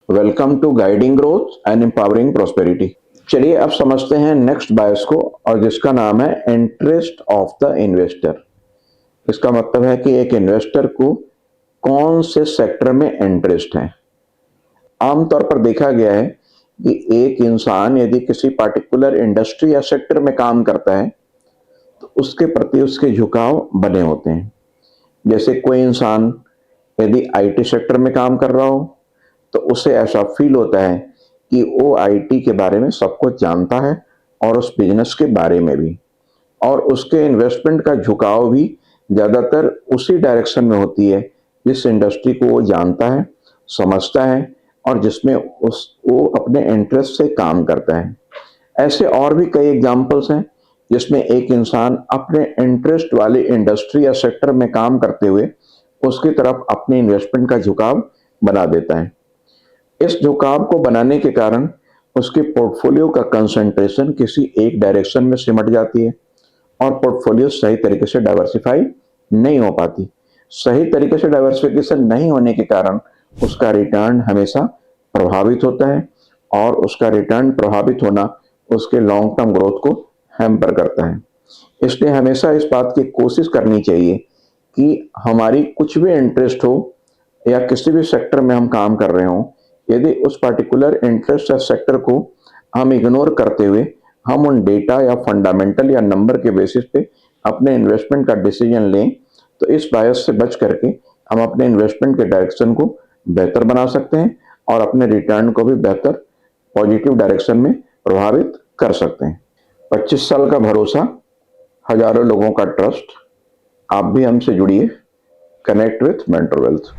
Welcome to guiding growth and empowering prosperity. चलिए अब समझते हैं नेक्स्ट बायस को, और जिसका नाम है इंटरेस्ट ऑफ द इन्वेस्टर। इसका मतलब है कि एक इन्वेस्टर को कौन से सेक्टर में इंटरेस्ट है। आमतौर पर देखा गया है कि एक इंसान यदि किसी पार्टिकुलर इंडस्ट्री या सेक्टर में काम करता है तो उसके प्रति उसके झुकाव बने होते हैं। जैसे कोई इंसान यदि आईटी सेक्टर में काम कर रहा हो तो उसे ऐसा फील होता है कि वो आईटी के बारे में सब कुछ जानता है और उस बिजनेस के बारे में भी, और उसके इन्वेस्टमेंट का झुकाव भी ज़्यादातर उसी डायरेक्शन में होती है जिस इंडस्ट्री को वो जानता है, समझता है और जिसमें वो अपने इंटरेस्ट से काम करता है। ऐसे और भी कई एग्जाम्पल्स हैं जिसमें एक इंसान अपने इंटरेस्ट वाली इंडस्ट्री या सेक्टर में काम करते हुए उसकी तरफ अपने इन्वेस्टमेंट का झुकाव बना देता है। इस झुकाव को बनाने के कारण उसके पोर्टफोलियो का कंसंट्रेशन किसी एक डायरेक्शन में सिमट जाती है और पोर्टफोलियो सही तरीके से डाइवर्सिफाई नहीं हो पाती। सही तरीके से डाइवर्सिफिकेशन नहीं होने के कारण उसका रिटर्न हमेशा प्रभावित होता है, और उसका रिटर्न प्रभावित होना उसके लॉन्ग टर्म ग्रोथ को हैम्पर करता है। इसलिए हमेशा इस बात की कोशिश करनी चाहिए कि हमारी कुछ भी इंटरेस्ट हो या किसी भी सेक्टर में हम काम कर रहे हों, यदि उस पर्टिकुलर इंटरेस्ट या सेक्टर को हम इग्नोर करते हुए हम उन डेटा या फंडामेंटल या नंबर के बेसिस पे अपने इन्वेस्टमेंट का डिसीजन लें तो इस बायस से बच करके हम अपने इन्वेस्टमेंट के डायरेक्शन को बेहतर बना सकते हैं और अपने रिटर्न को भी बेहतर पॉजिटिव डायरेक्शन में प्रभावित कर सकते हैं। 25 साल का भरोसा, हजारों लोगों का ट्रस्ट। आप भी हमसे जुड़िए। Connect with mentor wealth.